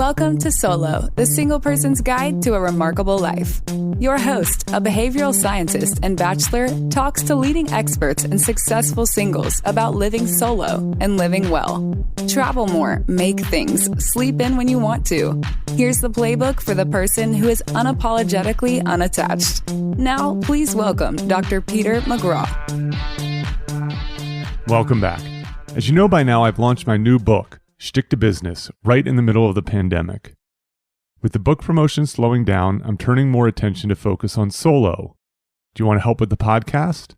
Welcome to Solo, the single person's guide to a remarkable life. Your host, a behavioral scientist and bachelor, talks to leading experts and successful singles about living solo and living well. Travel more, make things, sleep in when you want to. Here's the playbook for the person who is unapologetically unattached. Now, please welcome Dr. Peter McGraw. Welcome back. As you know by now, I've launched my new book, Stick to Business, right in the middle of the pandemic. With the book promotion slowing down, I'm turning more attention to focus on solo. Do you want to help with the podcast?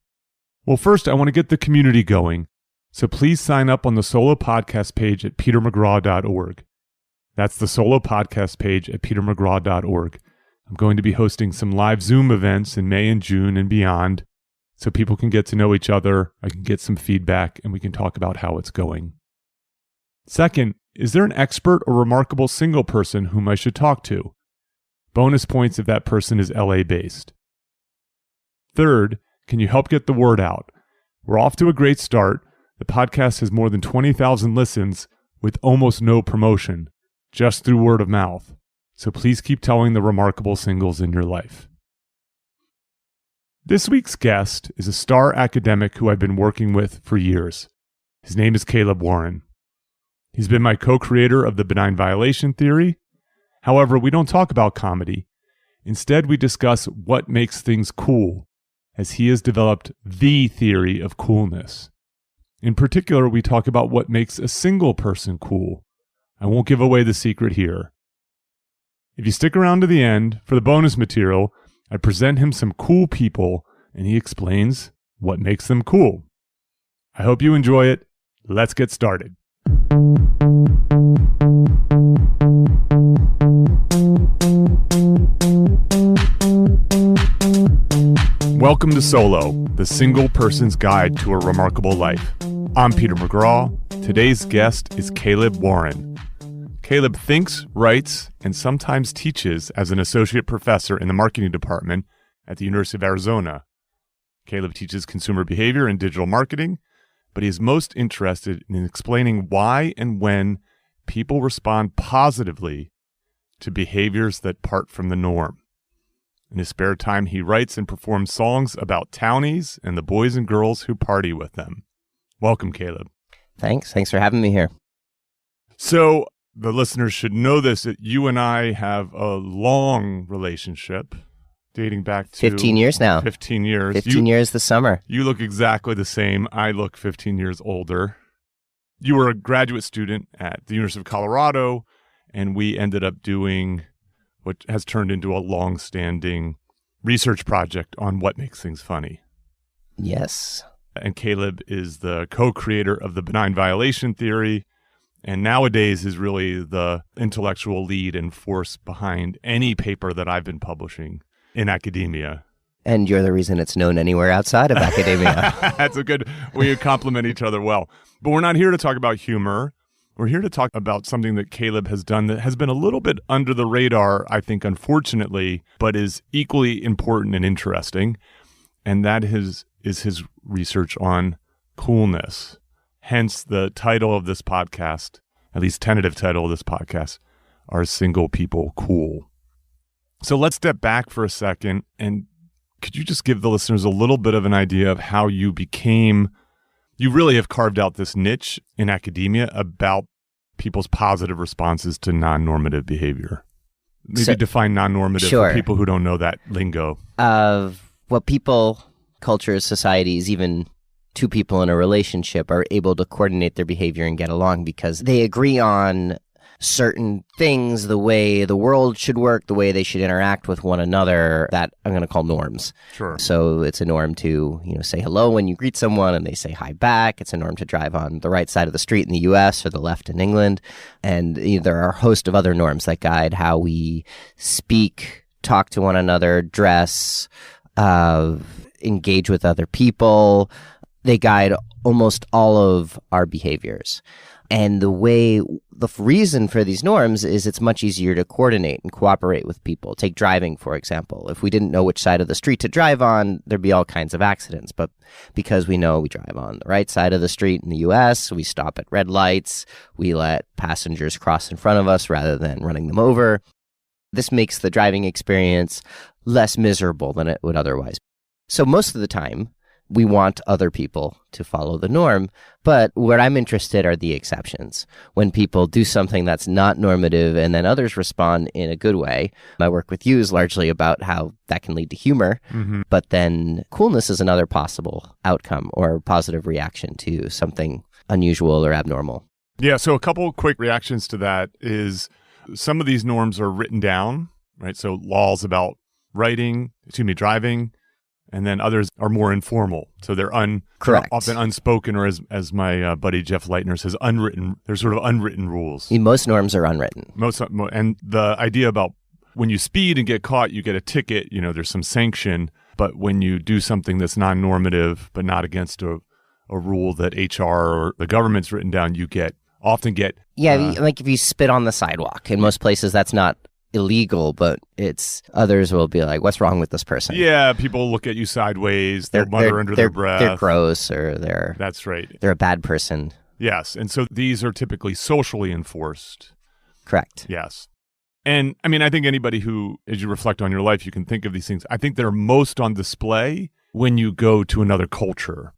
Well, first, I want to get the community going, so please sign up on the Solo Podcast page at petermcgraw.org. That's the Solo Podcast page at petermcgraw.org. I'm going to be hosting some live Zoom events in May and June and beyond, so people can get to know each other, I can get some feedback, and we can talk about how it's going. Second, is there an expert or remarkable single person whom I should talk to? Bonus points if that person is LA-based. Third, can you help get the word out? We're off to a great start. The podcast has more than 20,000 listens with almost no promotion, just through word of mouth. So please keep telling the remarkable singles in your life. This week's guest is a star academic who I've been working with for years. His name is Caleb Warren. He's been my co-creator of the benign violation theory. However, we don't talk about comedy. Instead, we discuss what makes things cool, as he has developed the theory of coolness. In particular, we talk about what makes a single person cool. I won't give away the secret here. If you stick around to the end, for the bonus material, I present him some cool people, and he explains what makes them cool. I hope you enjoy it. Let's get started. Welcome to Solo, the single person's guide to a remarkable life. I'm Peter McGraw. Today's guest is Caleb Warren. Caleb thinks, writes, and sometimes teaches as an associate professor in the marketing department at the University of Arizona. Caleb teaches consumer behavior and digital marketing, but he is most interested in explaining why and when people respond positively to behaviors that part from the norm. In his spare time, he writes and performs songs about townies and the boys and girls who party with them. Welcome, Caleb. Thanks for having me here. So, the listeners should know this, that you and I have a long relationship dating back to 15 years now. 15 years. 15 years this summer. You look exactly the same. I look 15 years older. You were a graduate student at the University of Colorado, and we ended up doing what has turned into a long-standing research project on what makes things funny. Yes. And Caleb is the co-creator of the benign violation theory, and nowadays is really the intellectual lead and force behind any paper that I've been publishing in academia. And you're the reason it's known anywhere outside of academia. That's a good, we complement each other well. But we're not here to talk about humor. We're here to talk about something that Caleb has done that has been a little bit under the radar, I think, unfortunately, but is equally important and interesting. And that is his research on coolness. Hence the title of this podcast, at least tentative title of this podcast, Are Single People Cool? So let's step back for a second, and could you just give the listeners a little bit of an idea of how you really have carved out this niche in academia about people's positive responses to non-normative behavior? Maybe define non-normative for people who don't know that lingo. Of what people, cultures, societies, even two people in a relationship are able to coordinate their behavior and get along because they agree on certain things, the way the world should work, the way they should interact with one another, that I'm going to call norms. Sure. So it's a norm to, say hello when you greet someone and they say hi back. It's a norm to drive on the right side of the street in the U.S. or the left in England. And there are a host of other norms that guide how we speak, talk to one another, dress, engage with other people. They guide almost all of our behaviors. And the way The reason for these norms is it's much easier to coordinate and cooperate with people. Take driving, for example. If we didn't know which side of the street to drive on, there'd be all kinds of accidents. But because we know we drive on the right side of the street in the US, we stop at red lights, we let passengers cross in front of us rather than running them over. This makes the driving experience less miserable than it would otherwise. So most of the time, we want other people to follow the norm, but where I'm interested are the exceptions. When people do something that's not normative and then others respond in a good way. My work with you is largely about how that can lead to humor, but then coolness is another possible outcome or positive reaction to something unusual or abnormal. Yeah, so a couple quick reactions to that is some of these norms are written down, right? So laws about driving, and then others are more informal. So they're Correct. Often unspoken, or as my buddy Jeff Leitner says, unwritten. They're sort of unwritten rules. Most norms are unwritten. And the idea about when you speed and get caught, you get a ticket, there's some sanction. But when you do something that's non-normative, but not against a rule that HR or the government's written down, you often get... Yeah, like if you spit on the sidewalk. In most places, that's not illegal, but others will be like, what's wrong with this person? Yeah, people look at you sideways, they'll mutter under their breath. They're gross, or That's right. They're a bad person. Yes, and so these are typically socially enforced. Correct. Yes. And I mean, I think anybody who, as you reflect on your life, you can think of these things. I think they're most on display when you go to another culture.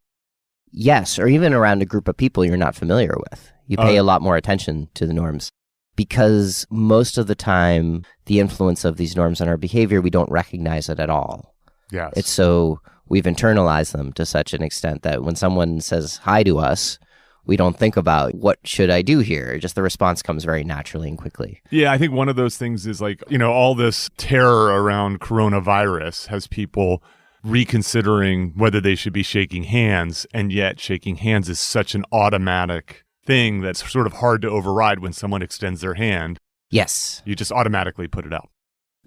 Yes, or even around a group of people you're not familiar with. You pay a lot more attention to the norms. Because most of the time, the influence of these norms on our behavior, we don't recognize it at all. Yes. It's so we've internalized them to such an extent that when someone says hi to us, we don't think about what should I do here. Just the response comes very naturally and quickly. Yeah, I think one of those things is like, all this terror around coronavirus has people reconsidering whether they should be shaking hands, and yet shaking hands is such an automatic thing that's sort of hard to override when someone extends their hand. Yes. You just automatically put it out.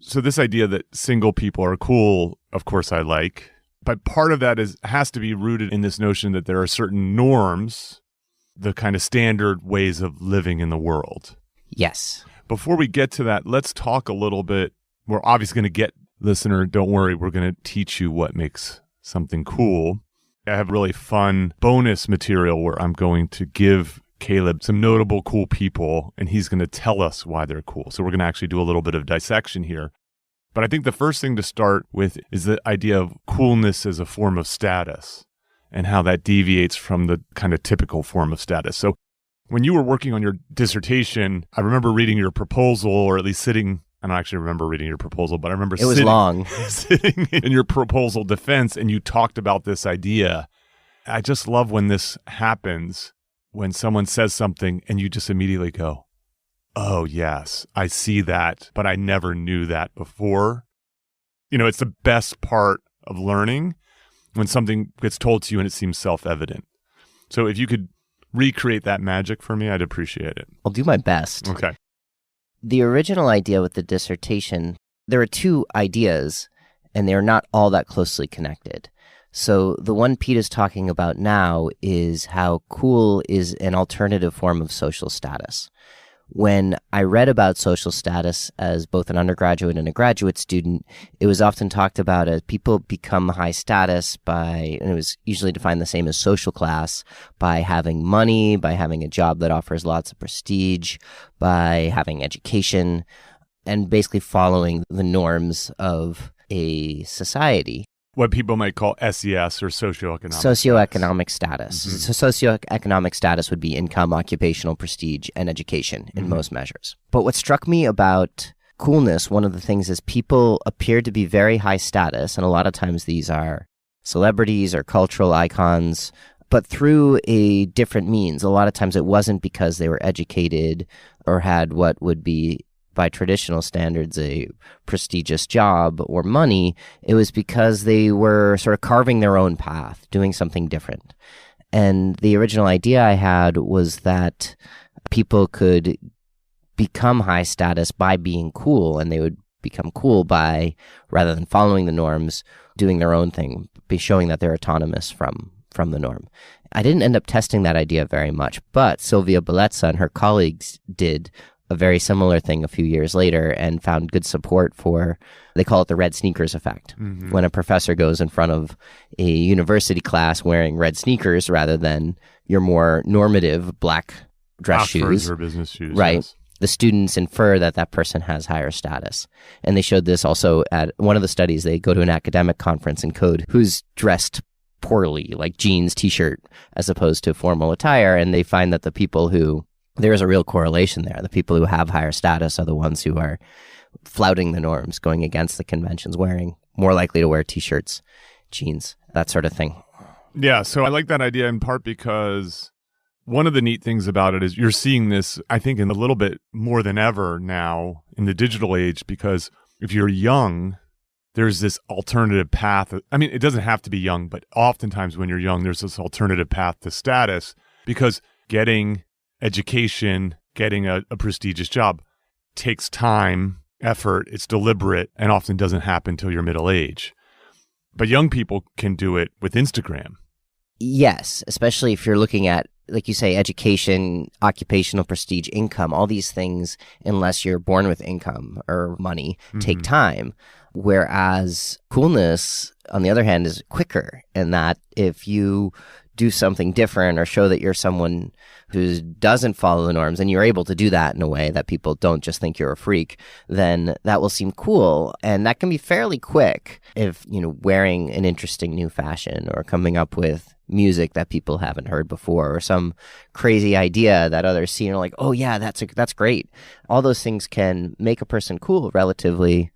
So this idea that single people are cool, of course I like, but part of that has to be rooted in this notion that there are certain norms, the kind of standard ways of living in the world. Yes. Before we get to that, let's talk a little bit. We're obviously going to get, listener, don't worry, we're going to teach you what makes something cool. I have really fun bonus material where I'm going to give Caleb some notable cool people, and he's going to tell us why they're cool. So we're going to actually do a little bit of dissection here. But I think the first thing to start with is the idea of coolness as a form of status and how that deviates from the kind of typical form of status. So when you were working on your dissertation, I remember reading your proposal, or at least sitting, I don't actually remember reading your proposal, but I remember it was long. sitting in your proposal defense, and you talked about this idea. I just love when this happens, when someone says something and you just immediately go, oh, yes, I see that, but I never knew that before. It's the best part of learning when something gets told to you and it seems self-evident. So if you could recreate that magic for me, I'd appreciate it. I'll do my best. Okay. The original idea with the dissertation, there are two ideas, and they're not all that closely connected. So the one Pete is talking about now is how cool is an alternative form of social status. When I read about social status as both an undergraduate and a graduate student, it was often talked about as people become high status by, and it was usually defined the same as social class, by having money, by having a job that offers lots of prestige, by having education, and basically following the norms of a society. What people might call SES, or socioeconomic status. Mm-hmm. So socioeconomic status would be income, occupational prestige, and education in most measures. But what struck me about coolness, one of the things is people appear to be very high status, and a lot of times these are celebrities or cultural icons, but through a different means. A lot of times it wasn't because they were educated or had what would be, by traditional standards, a prestigious job or money. It was because they were sort of carving their own path, doing something different. And the original idea I had was that people could become high status by being cool, and they would become cool by, rather than following the norms, doing their own thing, be showing that they're autonomous from from the norm. I didn't end up testing that idea very much, but Sylvia Bellezza and her colleagues did a very similar thing a few years later and found good support for, they call it the red sneakers effect. Mm-hmm. When a professor goes in front of a university class wearing red sneakers rather than your more normative black dress shoes. Or business shoes. Right. Yes. The students infer that that person has higher status. And they showed this also at one of the studies. They go to an academic conference and code who's dressed poorly, like jeans, t-shirt, as opposed to formal attire. And they find that the people who, there is a real correlation there. The people who have higher status are the ones who are flouting the norms, going against the conventions, wearing, more likely to wear t-shirts, jeans, that sort of thing. Yeah, so I like that idea in part because one of the neat things about it is you're seeing this, I think, in a little bit more than ever now in the digital age, because if you're young, there's this alternative path. I mean, it doesn't have to be young, but oftentimes when you're young, there's this alternative path to status because getting education, getting a prestigious job takes time, effort, it's deliberate, and often doesn't happen until your middle age. But young people can do it with Instagram. Yes, especially if you're looking at, like you say, education, occupational prestige, income, all these things, unless you're born with income or money, take time. Whereas coolness, on the other hand, is quicker in that if you do something different or show that you're someone who doesn't follow the norms and you're able to do that in a way that people don't just think you're a freak, then that will seem cool. And that can be fairly quick if, wearing an interesting new fashion or coming up with music that people haven't heard before or some crazy idea that others see and are like, oh yeah, that's great. All those things can make a person cool relatively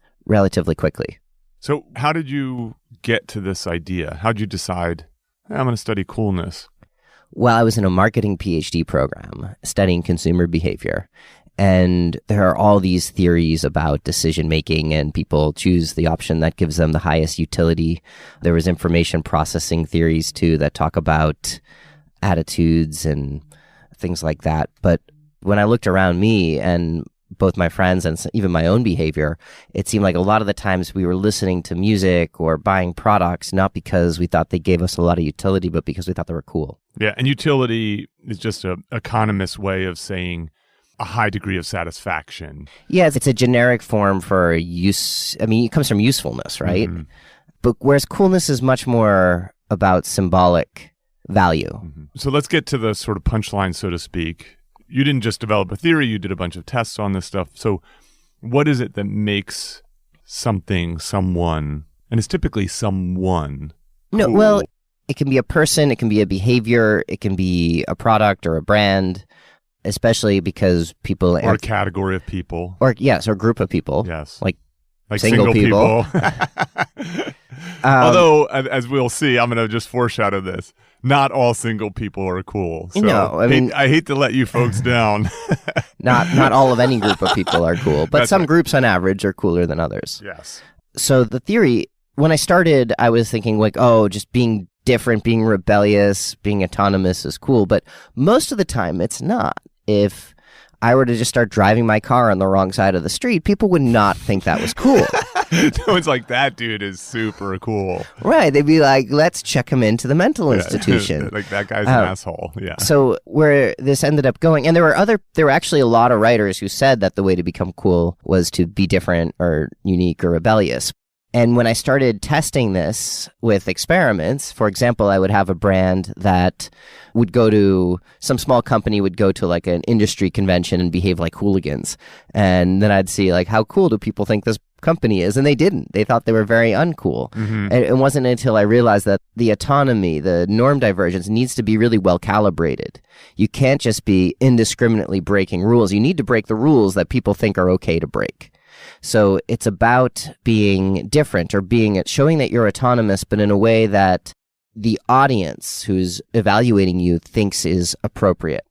quickly. So how did you get to this idea? How did you decide, I'm going to study coolness? Well, I was in a marketing PhD program studying consumer behavior. And there are all these theories about decision making, and people choose the option that gives them the highest utility. There was information processing theories too that talk about attitudes and things like that. But when I looked around me and both my friends and even my own behavior, it seemed like a lot of the times we were listening to music or buying products, not because we thought they gave us a lot of utility, but because we thought they were cool. Yeah, and utility is just an economist way of saying a high degree of satisfaction. Yeah, it's a generic form for use. I mean, it comes from usefulness, right? Mm-hmm. But whereas coolness is much more about symbolic value. Mm-hmm. So let's get to the sort of punchline, so to speak. You didn't just develop a theory, you did a bunch of tests on this stuff. So what is it that makes something, someone, and it's typically someone, cool? No, well, it can be a person, it can be a behavior, it can be a product or a brand, especially because people... Or a category of people. Or, yes, or a group of people. Yes. Like single people. Although, as we'll see, I'm going to just foreshadow this. Not all single people are cool. So no, I hate to let you folks down. Not all of any group of people are cool, but some groups on average are cooler than others. Yes. So the theory, when I started, I was thinking like, oh, just being different, being rebellious, being autonomous is cool. But most of the time, it's not. If I were to just start driving my car on the wrong side of the street, people would not think that was cool. No one's like, that dude is super cool. Right. They'd be like, let's check him into the mental institution. Like, that guy's an asshole. Yeah. So where this ended up going, and there were actually a lot of writers who said that the way to become cool was to be different or unique or rebellious. And when I started testing this with experiments, for example, I would have a brand that would go to, some small company would go to like an industry convention and behave like hooligans. And then I'd see like, how cool do people think this company is? And they didn't. They thought they were very uncool. Mm-hmm. And it wasn't until I realized that the autonomy, the norm divergence needs to be really well calibrated. You can't just be indiscriminately breaking rules. You need to break the rules that people think are okay to break. So it's about being different or showing that you're autonomous, but in a way that the audience who's evaluating you thinks is appropriate.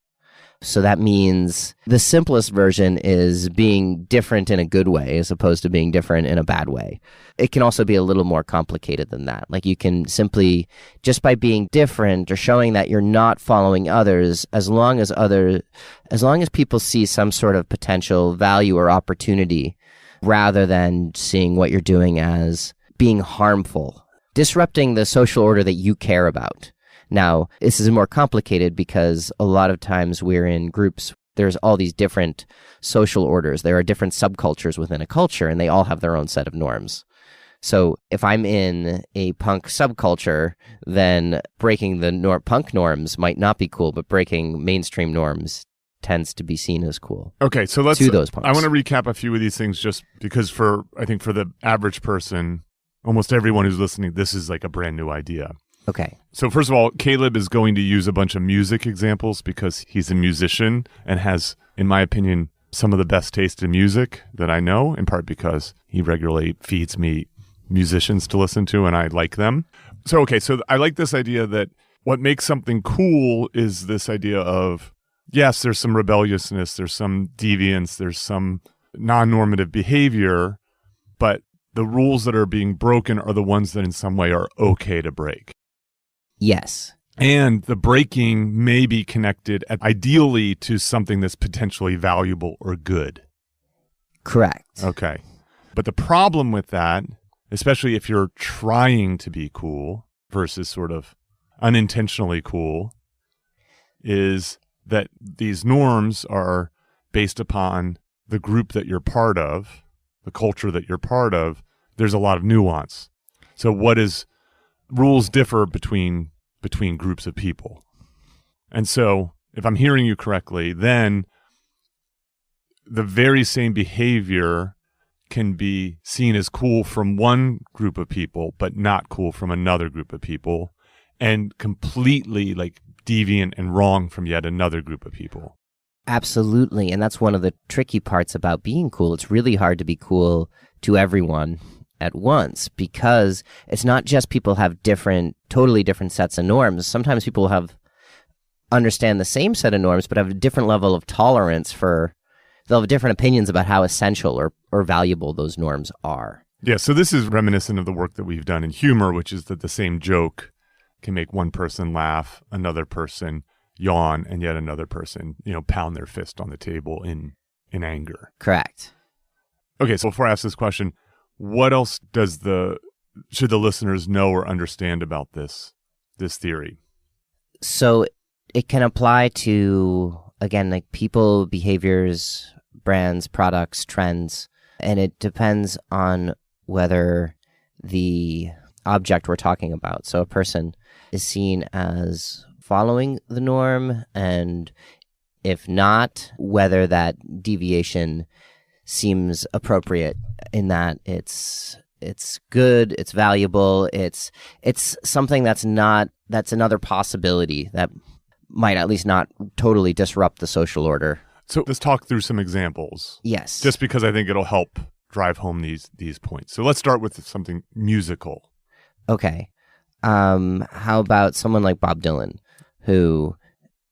So that means the simplest version is being different in a good way as opposed to being different in a bad way. It can also be a little more complicated than that. Like you can simply, just by being different or showing that you're not following others, as long as people see some sort of potential value or opportunity, rather than seeing what you're doing as being harmful, disrupting the social order that you care about. Now, this is more complicated because a lot of times we're in groups. There's all these different social orders. There are different subcultures within a culture, and they all have their own set of norms. So if I'm in a punk subculture, then breaking the punk norms might not be cool, but breaking mainstream norms tends to be seen as cool. Okay, so let's. To those punks. I want to recap a few of these things just because I think for the average person, almost everyone who's listening, this is like a brand new idea. Okay. So first of all, Caleb is going to use a bunch of music examples because he's a musician and has, in my opinion, some of the best taste in music that I know, in part because he regularly feeds me musicians to listen to and I like them. So I like this idea that what makes something cool is this idea of, yes, there's some rebelliousness, there's some deviance, there's some non-normative behavior, but the rules that are being broken are the ones that in some way are okay to break. Yes. And the breaking may be connected ideally to something that's potentially valuable or good. Correct. Okay. But the problem with that, especially if you're trying to be cool versus sort of unintentionally cool, is that these norms are based upon the group that you're part of, the culture that you're part of. There's a lot of nuance. So rules differ between groups of people. And so if I'm hearing you correctly, then the very same behavior can be seen as cool from one group of people, but not cool from another group of people, and completely like deviant and wrong from yet another group of people. Absolutely. And that's one of the tricky parts about being cool. It's really hard to be cool to everyone at once because it's not just people have totally different sets of norms. Sometimes people understand the same set of norms, but have a different level of tolerance they'll have different opinions about how essential or valuable those norms are. Yeah, so this is reminiscent of the work that we've done in humor, which is that the same joke can make one person laugh, another person yawn, and yet another person, pound their fist on the table in anger. Correct. Okay, so before I ask this question, what else should the listeners know or understand about this theory? So it can apply to, again, like people, behaviors, brands, products, trends, and it depends on whether the object we're talking about. So a person is seen as following the norm, and if not, whether that deviation seems appropriate in that it's good, it's valuable, it's something that's another possibility that might at least not totally disrupt the social order. So let's talk through some examples. Yes. Just because I think it'll help drive home these points. So let's start with something musical. Okay. How about someone like Bob Dylan, who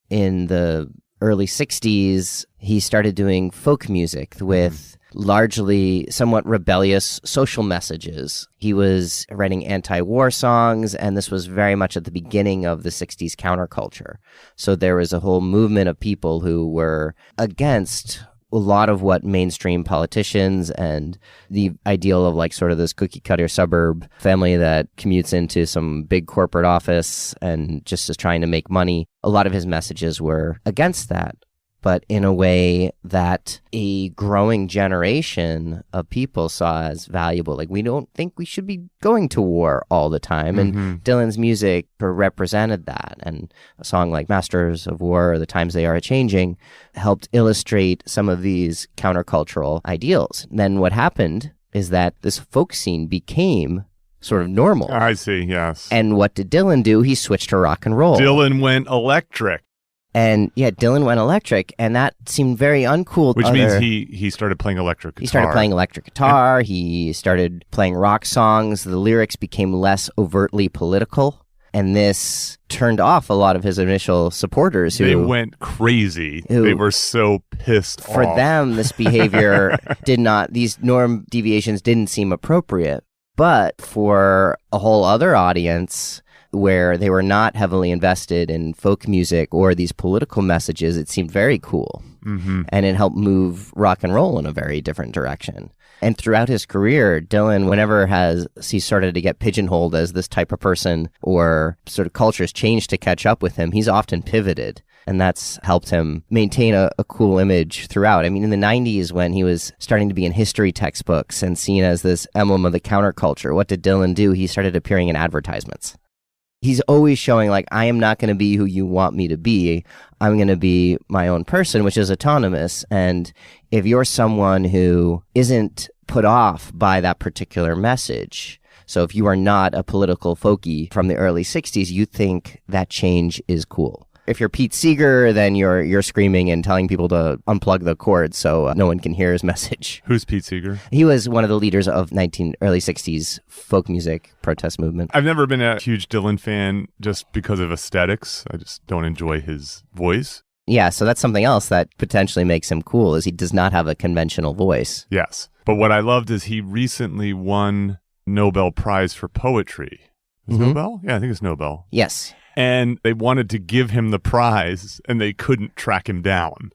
in the early 60s, he started doing folk music with largely somewhat rebellious social messages. He was writing anti-war songs, and this was very much at the beginning of the 60s counterculture. So there was a whole movement of people who were against a lot of what mainstream politicians and the ideal of like sort of this cookie cutter suburb family that commutes into some big corporate office and just is trying to make money. A lot of his messages were against that, but in a way that a growing generation of people saw as valuable. Like, we don't think we should be going to war all the time. And Dylan's music represented that. And a song like Masters of War, or The Times They Are A-Changing, helped illustrate some of these countercultural ideals. And then what happened is that this folk scene became sort of normal. I see, yes. And what did Dylan do? He switched to rock and roll. Dylan went electric. And yeah, Dylan went electric, and that seemed very uncool. Which means he started playing electric guitar. He started playing electric guitar. He started playing rock songs. The lyrics became less overtly political, and this turned off a lot of his initial supporters. They went crazy. They were so pissed off. For them, this behavior these norm deviations didn't seem appropriate. But for a whole other audience, where they were not heavily invested in folk music or these political messages, it seemed very cool. and it helped move rock and roll in a very different direction. And throughout his career, Dylan, whenever he started to get pigeonholed as this type of person, or sort of culture's changed to catch up with him, he's often pivoted. And that's helped him maintain a cool image throughout. I mean, in the 90s, when he was starting to be in history textbooks and seen as this emblem of the counterculture, what did Dylan do? He started appearing in advertisements. He's always showing, like, I am not going to be who you want me to be. I'm going to be my own person, which is autonomous. And if you're someone who isn't put off by that particular message, so if you are not a political folkie from the early 60s, you think that change is cool. If you're Pete Seeger, then you're screaming and telling people to unplug the cord so no one can hear his message. Who's Pete Seeger? He was one of the leaders of early 60s folk music protest movement. I've never been a huge Dylan fan just because of aesthetics. I just don't enjoy his voice. Yeah, so that's something else that potentially makes him cool, is he does not have a conventional voice. Yes. But what I loved is he recently won Nobel Prize for Poetry. Is Nobel? Yeah, I think it's Nobel. Yes. And they wanted to give him the prize, and they couldn't track him down.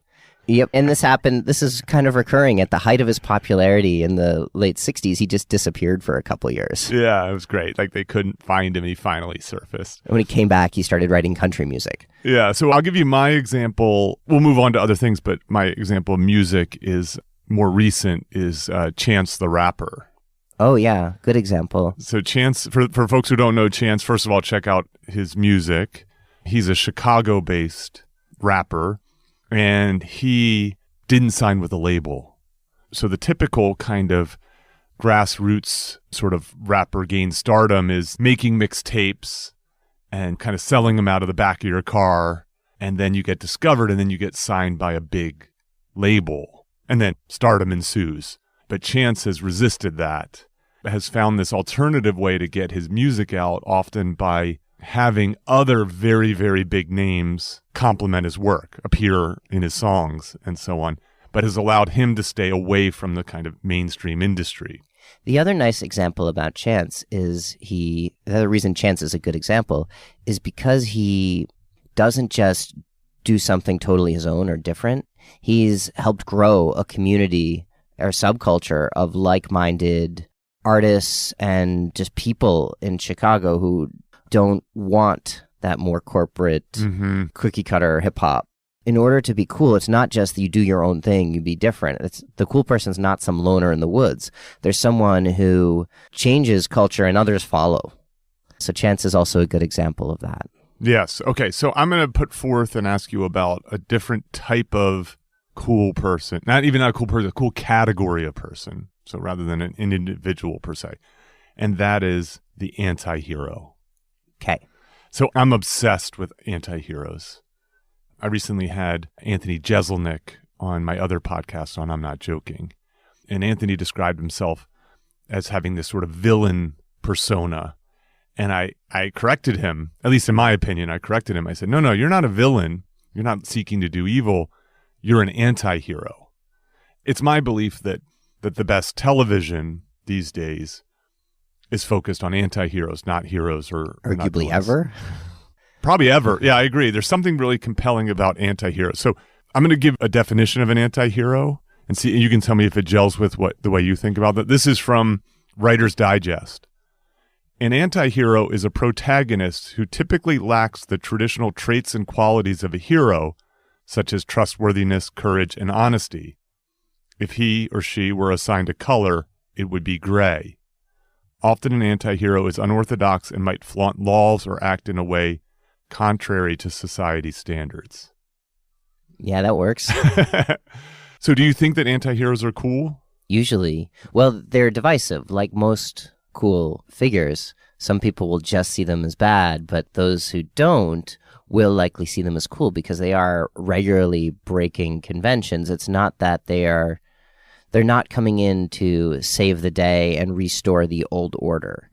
Yep, and this is kind of recurring. At the height of his popularity in the late 60s, he just disappeared for a couple years. Yeah, it was great. Like, they couldn't find him, and he finally surfaced. And when he came back, he started writing country music. Yeah, so I'll give you my example. We'll move on to other things, but my example of music is more recent, is Chance the Rapper. Oh, yeah. Good example. So Chance, for folks who don't know Chance, first of all, check out his music. He's a Chicago-based rapper, and he didn't sign with a label. So the typical kind of grassroots sort of rapper gain stardom is making mixtapes and kind of selling them out of the back of your car, and then you get discovered, and then you get signed by a big label, and then stardom ensues. But Chance has resisted that, has found this alternative way to get his music out, often by having other very, very big names complement his work, appear in his songs, and so on, but has allowed him to stay away from the kind of mainstream industry. The other nice example about Chance is the other reason Chance is a good example is because he doesn't just do something totally his own or different. He's helped grow a community or subculture of like-minded artists and just people in Chicago who don't want that more corporate cookie-cutter hip-hop. In order to be cool, it's not just that you do your own thing, you be different. The cool person's not some loner in the woods. There's someone who changes culture and others follow. So Chance is also a good example of that. Yes. Okay, so I'm going to put forth and ask you about a different type of cool person. Not a cool person, a cool category of person. So rather than an individual per se. And that is the anti-hero. Okay. So I'm obsessed with anti-heroes. I recently had Anthony Jeselnik on my other podcast on I'm Not Joking. And Anthony described himself as having this sort of villain persona. And I corrected him, at least in my opinion, I corrected him. I said, no, you're not a villain. You're not seeking to do evil. You're an anti-hero. It's my belief that the best television these days is focused on anti-heroes, not heroes or arguably ever. Probably ever. Yeah, I agree. There's something really compelling about anti-heroes. So I'm going to give a definition of an anti-hero and see. You can tell me if it gels with the way you think about that. This is from Writer's Digest. An anti-hero is a protagonist who typically lacks the traditional traits and qualities of a hero, such as trustworthiness, courage, and honesty. If he or she were assigned a color, it would be gray. Often an anti-hero is unorthodox and might flaunt laws or act in a way contrary to society's standards. Yeah, that works. So do you think that anti-heroes are cool? Usually. Well, they're divisive. Like most cool figures, some people will just see them as bad, but those who don't will likely see them as cool because they are regularly breaking conventions. It's not that they're not coming in to save the day and restore the old order.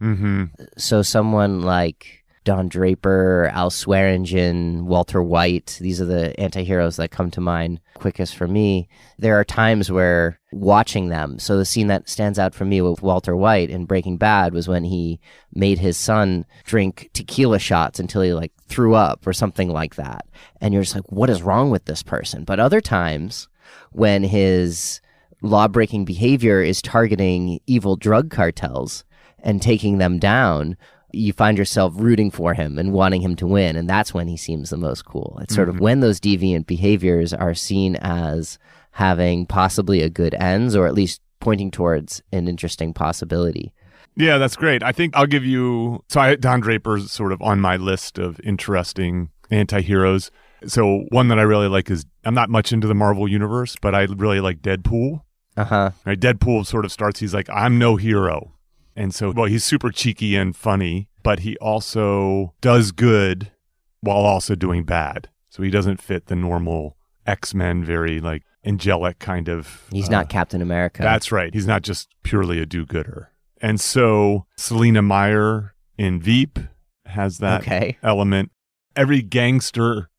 So someone like Don Draper, Al Swearingen, Walter White. These are the anti-heroes that come to mind quickest for me. There are times where watching them, so the scene that stands out for me with Walter White in Breaking Bad was when he made his son drink tequila shots until he like threw up or something like that. And you're just like, what is wrong with this person? But other times when his law-breaking behavior is targeting evil drug cartels and taking them down, you find yourself rooting for him and wanting him to win, and that's when he seems the most cool. It's sort of when those deviant behaviors are seen as having possibly a good ends, or at least pointing towards an interesting possibility. Yeah, that's great. I think I'll give you... Don Draper's sort of on my list of interesting anti-heroes. So one that I really like is... I'm not much into the Marvel Universe, but I really like Deadpool. Uh-huh. Right? Deadpool sort of starts, he's like, I'm no hero. And so, well, he's super cheeky and funny, but he also does good while also doing bad. So he doesn't fit the normal X-Men, very like angelic kind of... He's not Captain America. That's right. He's not just purely a do-gooder. And so Selena Meyer in Veep has that element.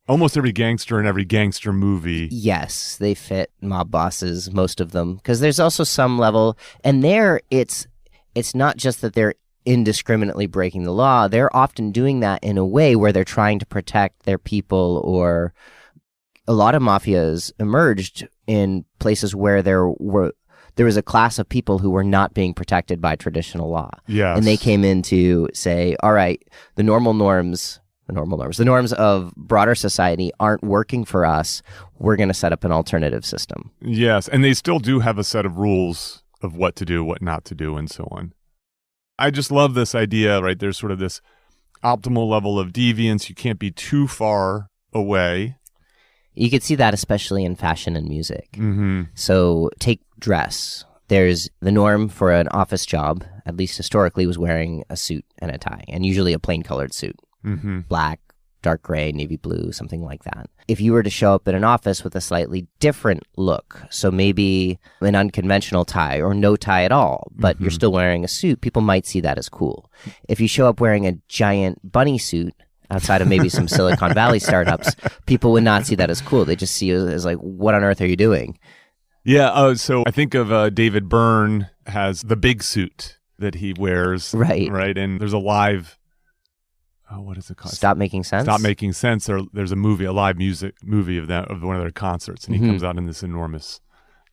Almost every gangster in every gangster movie. Yes, they fit mob bosses, most of them. Because there's also some level, and there it's not just that they're indiscriminately breaking the law. They're often doing that in a way where they're trying to protect their people, or a lot of mafias emerged in places where there was a class of people who were not being protected by traditional law. Yes. And they came in to say, all right, the norms of broader society aren't working for us. We're going to set up an alternative system. Yes, and they still do have a set of rules of what to do, what not to do, and so on. I just love this idea, right? There's sort of this optimal level of deviance. You can't be too far away. You could see that especially in fashion and music. Mm-hmm. So take dress. There's the norm for an office job, at least historically, was wearing a suit and a tie, and usually a plain colored suit. Mm-hmm. Black, dark gray, navy blue, something like that. If you were to show up at an office with a slightly different look, so maybe an unconventional tie or no tie at all, but you're still wearing a suit, people might see that as cool. If you show up wearing a giant bunny suit outside of maybe some Silicon Valley startups, people would not see that as cool. They just see it as like, what on earth are you doing? Yeah, so I think of David Byrne has the big suit that he wears. Right, and there's a live... what is it called? Stop Making Sense? Stop Making Sense. There's a live music movie of one of their concerts, and he comes out in this enormous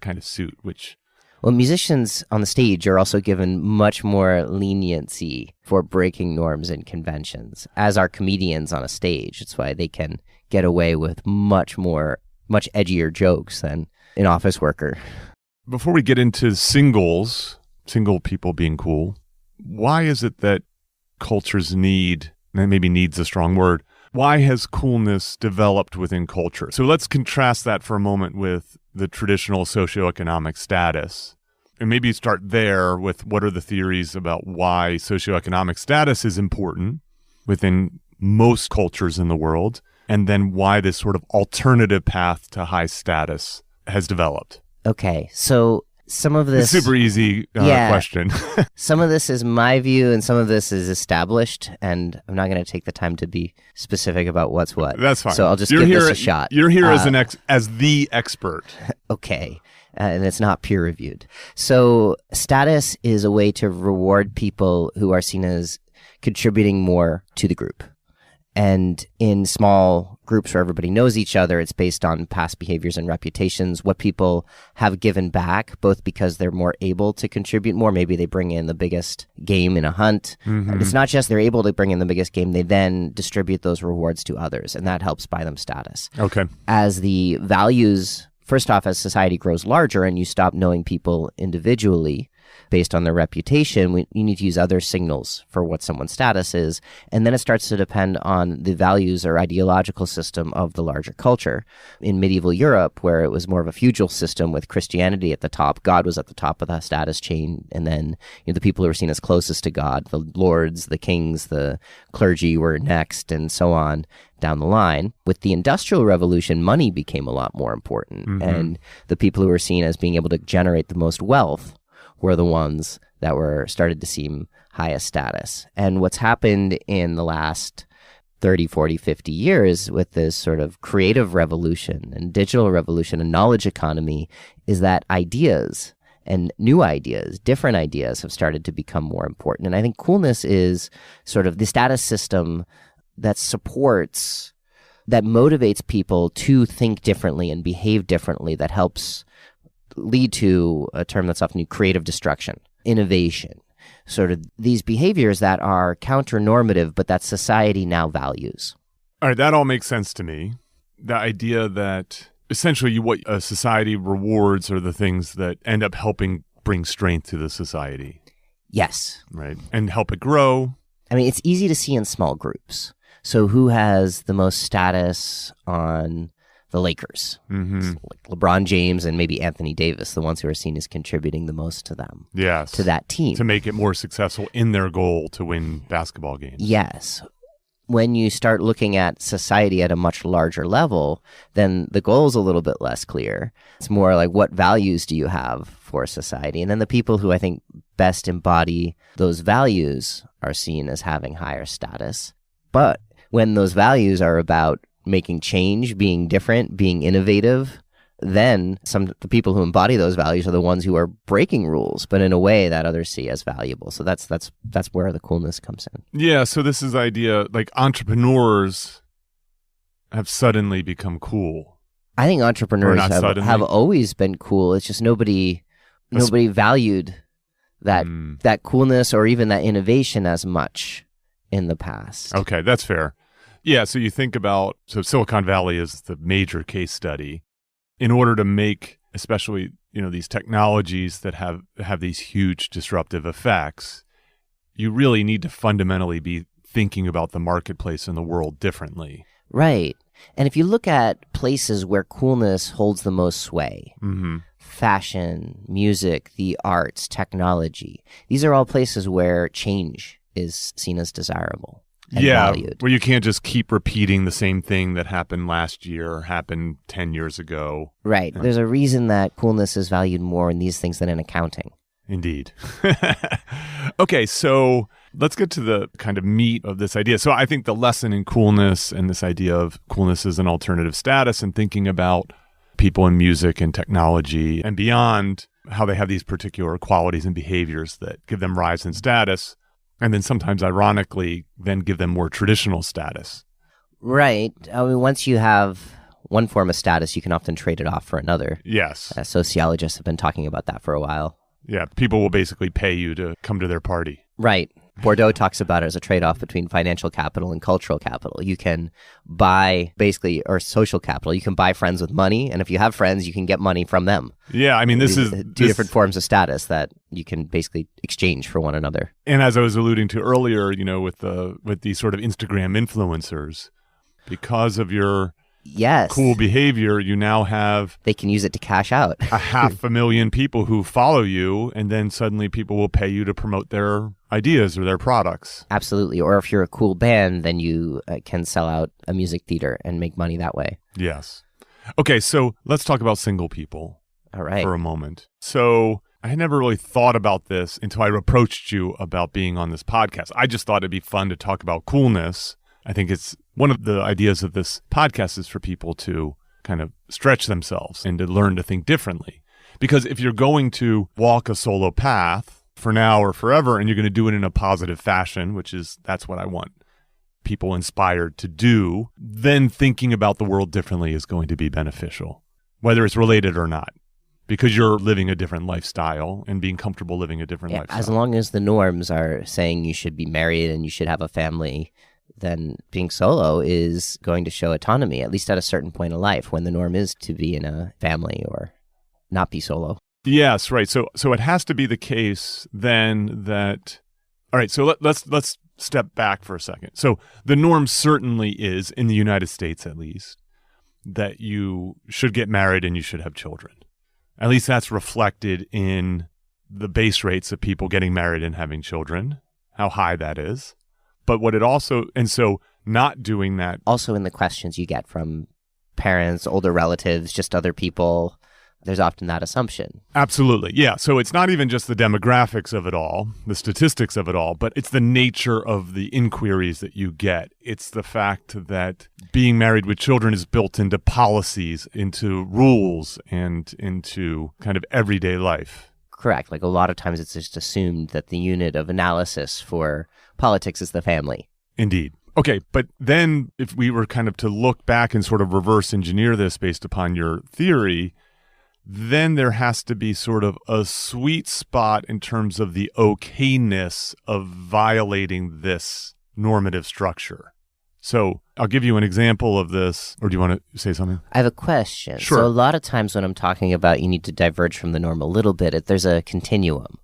kind of suit, which... Well, musicians on the stage are also given much more leniency for breaking norms and conventions, as are comedians on a stage. It's why they can get away with much edgier jokes than an office worker. Before we get into single people being cool, why is it that cultures needs a strong word. Why has coolness developed within culture? So let's contrast that for a moment with the traditional socioeconomic status. And maybe start there with what are the theories about why socioeconomic status is important within most cultures in the world, and then why this sort of alternative path to high status has developed. Okay, so some of this... It's a super easy question. Some of this is my view, and some of this is established, and I'm not going to take the time to be specific about what's what. That's fine. So I'll just give this a shot. You're here as the expert. Okay, and it's not peer-reviewed. So status is a way to reward people who are seen as contributing more to the group. And in small groups where everybody knows each other, it's based on past behaviors and reputations, what people have given back, both because they're more able to contribute more. Maybe they bring in the biggest game in a hunt. Mm-hmm. It's not just they're able to bring in the biggest game, they then distribute those rewards to others, and that helps buy them status. Okay. As the values, first off, as society grows larger and you stop knowing people individually, based on their reputation, you need to use other signals for what someone's status is. And then it starts to depend on the values or ideological system of the larger culture. In medieval Europe, where it was more of a feudal system with Christianity at the top, God was at the top of the status chain. And then the people who were seen as closest to God, the lords, the kings, the clergy were next, and so on down the line. With the Industrial Revolution, money became a lot more important. Mm-hmm. And the people who were seen as being able to generate the most wealth were the ones that were started to seem highest status. And what's happened in the last 30, 40, 50 years with this sort of creative revolution and digital revolution and knowledge economy is that ideas and new ideas, different ideas have started to become more important. And I think coolness is sort of the status system that supports, that motivates people to think differently and behave differently, that helps lead to a term that's often used, creative destruction, innovation, sort of these behaviors that are counter-normative, but that society now values. All right, that all makes sense to me. The idea that essentially what a society rewards are the things that end up helping bring strength to the society. Yes. Right, and help it grow. I mean, it's easy to see in small groups. So who has the most status on the Lakers? Mm-hmm. Like LeBron James and maybe Anthony Davis, the ones who are seen as contributing the most to them. Yes. To that team. To make it more successful in their goal to win basketball games. Yes. When you start looking at society at a much larger level, then the goal is a little bit less clear. It's more like, what values do you have for society? And then the people who I think best embody those values are seen as having higher status. But when those values are about making change, being different, being innovative, then the people who embody those values are the ones who are breaking rules, but in a way that others see as valuable. So that's where the coolness comes in. Yeah, so this is the idea, like entrepreneurs have suddenly become cool. I think entrepreneurs have always been cool. It's just nobody valued that coolness or even that innovation as much in the past. Okay, that's fair. Yeah, so you think about, Silicon Valley is the major case study. In order to make, especially, these technologies that have these huge disruptive effects, you really need to fundamentally be thinking about the marketplace and the world differently. Right. And if you look at places where coolness holds the most sway, fashion, music, the arts, technology, these are all places where change is seen as desirable. Valued. Where you can't just keep repeating the same thing that happened last year or happened 10 years ago. Right. There's a reason that coolness is valued more in these things than in accounting. Indeed. Okay, so let's get to the kind of meat of this idea. So I think the lesson in coolness and this idea of coolness as an alternative status and thinking about people in music and technology and beyond, how they have these particular qualities and behaviors that give them rise in status, and then sometimes, ironically, then give them more traditional status. Right. I mean, once you have one form of status, you can often trade it off for another. Yes. Sociologists have been talking about that for a while. Yeah, people will basically pay you to come to their party. Right. Bordeaux talks about it as a trade-off between financial capital and cultural capital. You can buy or social capital. You can buy friends with money, and if you have friends, you can get money from them. Yeah, I mean, this is two different forms of status that you can basically exchange for one another. And as I was alluding to earlier, with these sort of Instagram influencers, because of your cool behavior, you now have... They can use it to cash out. 500,000 people who follow you, and then suddenly people will pay you to promote their ideas or their products. Absolutely. Or if you're a cool band, then you can sell out a music theater and make money that way. Yes. Okay, so let's talk about single people. All right. For a moment. So I had never really thought about this until I approached you about being on this podcast. I just thought it'd be fun to talk about coolness. I think it's one of the ideas of this podcast is for people to kind of stretch themselves and to learn to think differently. Because if you're going to walk a solo path for now or forever, and you're going to do it in a positive fashion, that's what I want people inspired to do, then thinking about the world differently is going to be beneficial, whether it's related or not. Because you're living a different lifestyle and being comfortable living a different lifestyle. As long as the norms are saying you should be married and you should have a family, then being solo is going to show autonomy, at least at a certain point in life when the norm is to be in a family or not be solo. Yes, right. So it has to be the case then that... All right, so let's step back for a second. So the norm certainly is, in the United States at least, that you should get married and you should have children. At least that's reflected in the base rates of people getting married and having children, how high that is. But what it also, and so not doing that. Also in the questions you get from parents, older relatives, just other people there's often that assumption. Absolutely. Yeah. So it's not even just the demographics of it all, the statistics of it all, but it's the nature of the inquiries that you get. It's the fact that being married with children is built into policies, into rules, and into kind of everyday life. Correct. Like a lot of times it's just assumed that the unit of analysis for politics is the family. Indeed. Okay, but then if we were kind of to look back and sort of reverse engineer this based upon your theory, then there has to be sort of a sweet spot in terms of the okayness of violating this normative structure. So I'll give you an example of this, or do you want to say something? I have a question. Sure. So a lot of times when I'm talking about you need to diverge from the norm a little bit, there's a continuum.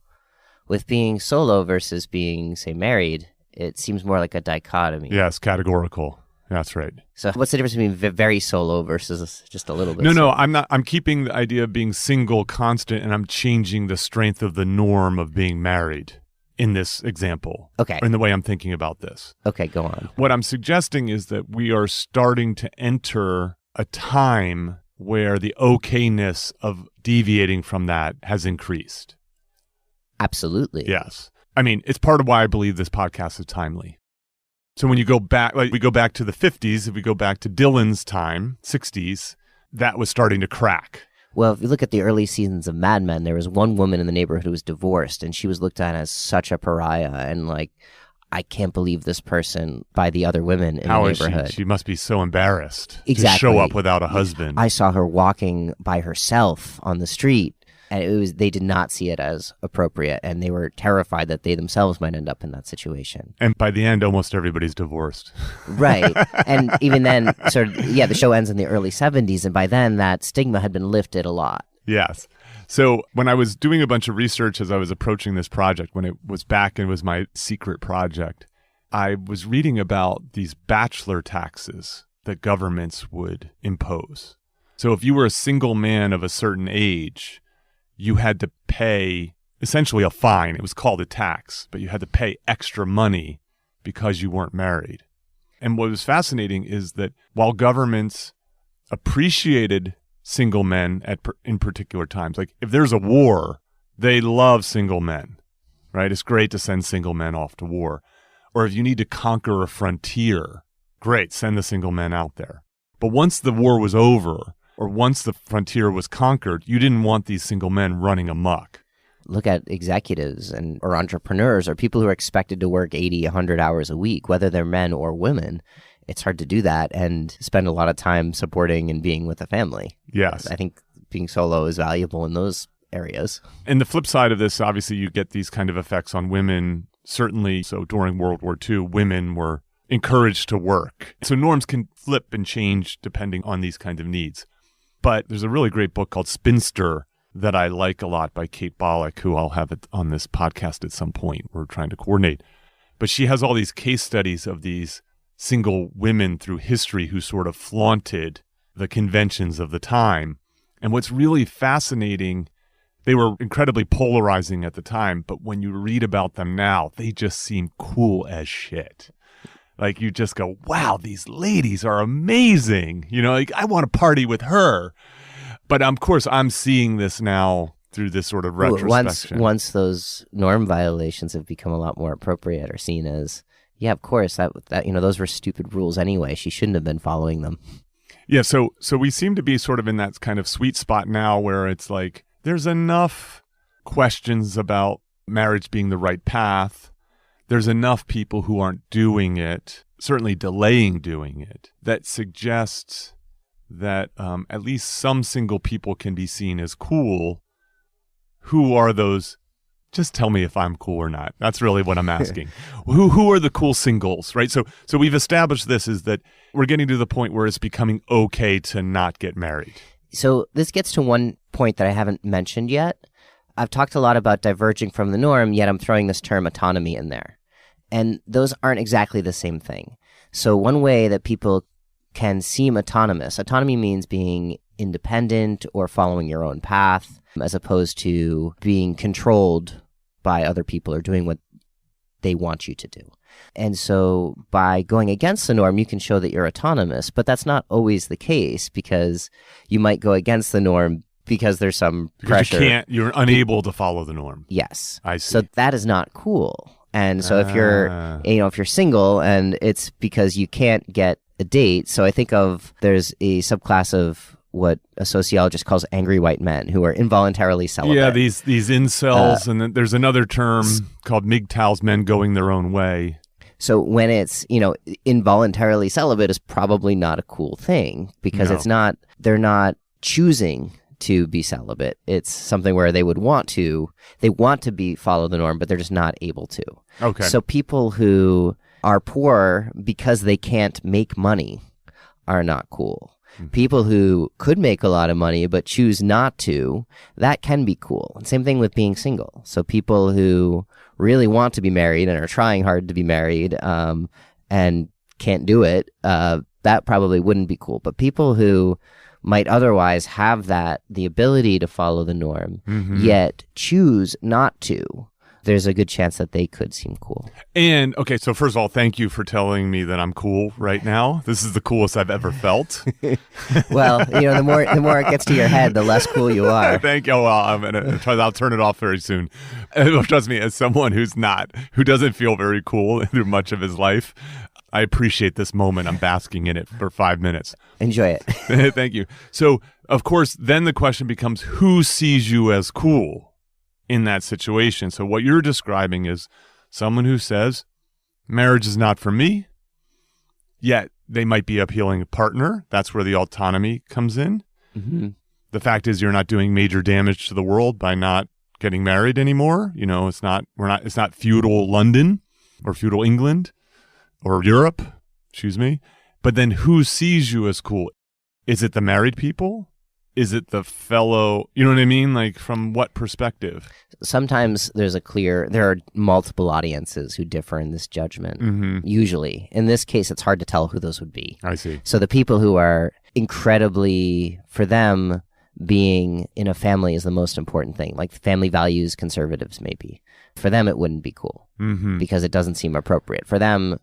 With being solo versus being, say, married, it seems more like a dichotomy. Yes, categorical. That's right. So what's the difference between very solo versus just a little bit? No, I'm not. I'm keeping the idea of being single constant, and I'm changing the strength of the norm of being married in this example. Okay. Or in the way I'm thinking about this. Okay, go on. What I'm suggesting is that we are starting to enter a time where the okayness of deviating from that has increased. Absolutely. Yes. I mean, it's part of why I believe this podcast is timely. So when you go back, like we go back to the 50s, if we go back to Dylan's time, 60s, that was starting to crack. Well, if you look at the early seasons of Mad Men, there was one woman in the neighborhood who was divorced, and she was looked at as such a pariah, and like, I can't believe this person by the other women in the neighborhood. She must be so embarrassed to show up without a husband. I saw her walking by herself on the street. And they did not see it as appropriate, and they were terrified that they themselves might end up in that situation. And by the end, almost everybody's divorced. Right. And even then, the show ends in the early 70s, and by then that stigma had been lifted a lot. Yes. So when I was doing a bunch of research as I was approaching this project, when it was back and it was my secret project, I was reading about these bachelor taxes that governments would impose. So if you were a single man of a certain age, you had to pay essentially a fine. It was called a tax, but you had to pay extra money because you weren't married. And what was fascinating is that while governments appreciated single men in particular times, like if there's a war, they love single men, right? It's great to send single men off to war. Or if you need to conquer a frontier, great, send the single men out there. But once the war was over, or once the frontier was conquered, you didn't want these single men running amok. Look at executives or entrepreneurs or people who are expected to work 80, 100 hours a week, whether they're men or women. It's hard to do that and spend a lot of time supporting and being with a family. Yes. I think being solo is valuable in those areas. And the flip side of this, obviously, you get these kind of effects on women. Certainly, so during World War II, women were encouraged to work. So norms can flip and change depending on these kinds of needs. But there's a really great book called Spinster that I like a lot by Kate Bollock, who I'll have it on this podcast at some point. We're trying to coordinate. But she has all these case studies of these single women through history who sort of flaunted the conventions of the time. And what's really fascinating, they were incredibly polarizing at the time, but when you read about them now, they just seem cool as shit. Like you just go, wow, these ladies are amazing. You know, like I want to party with her. But of course, I'm seeing this now through this sort of retrospection. Once those norm violations have become a lot more appropriate or seen as, yeah, of course, that those were stupid rules anyway. She shouldn't have been following them. Yeah, so we seem to be sort of in that kind of sweet spot now where it's like there's enough questions about marriage being the right path. There's enough people who aren't doing it, certainly delaying doing it, that suggests that at least some single people can be seen as cool. Who are those? Just tell me if I'm cool or not. That's really what I'm asking. Who are the cool singles, right? So we've established this is that we're getting to the point where it's becoming okay to not get married. So this gets to one point that I haven't mentioned yet. I've talked a lot about diverging from the norm, yet I'm throwing this term autonomy in there. And those aren't exactly the same thing. So one way that people can seem autonomous, autonomy means being independent or following your own path, as opposed to being controlled by other people or doing what they want you to do. And so by going against the norm, you can show that you're autonomous, but that's not always the case because you might go against the norm because there's some because pressure. you're unable to follow the norm. Yes. I see. So that is not cool. And so if you're single and it's because you can't get a date. So I think there's a subclass of what a sociologist calls angry white men who are involuntarily celibate. Yeah, these incels, and then there's another term called MGTOWs, men going their own way. So when it's, involuntarily celibate is probably not a cool thing because they're not choosing to be celibate. It's something where they want to follow the norm, but they're just not able to. Okay. So people who are poor because they can't make money are not cool. People who could make a lot of money but choose not to, that can be cool. And same thing with being single. So people who really want to be married and are trying hard to be married and can't do it, that probably wouldn't be cool. But people who might otherwise have the ability to follow the norm, yet choose not to, there's a good chance that they could seem cool. And, okay, so first of all, thank you for telling me that I'm cool right now. This is the coolest I've ever felt. Well, the more it gets to your head, the less cool you are. Thank you. Well, I'll turn it off very soon. Trust me, as someone who doesn't feel very cool through much of his life, I appreciate this moment. I'm basking in it for 5 minutes. Enjoy it. Thank you. So, of course, then the question becomes, who sees you as cool in that situation? So what you're describing is someone who says, marriage is not for me, yet they might be appealing a partner. That's where the autonomy comes in. Mm-hmm. The fact is you're not doing major damage to the world by not getting married anymore. It's not feudal London or feudal England or Europe, But then who sees you as cool? Is it the married people? Is it the fellow, you know what I mean? Like, from what perspective? Sometimes there are multiple audiences who differ in this judgment. Mm-hmm. Usually. In this case, it's hard to tell who those would be. I see. So the people who are incredibly, for them, being in a family is the most important thing. Like family values, conservatives maybe. For them, it wouldn't be cool because it doesn't seem appropriate. For them,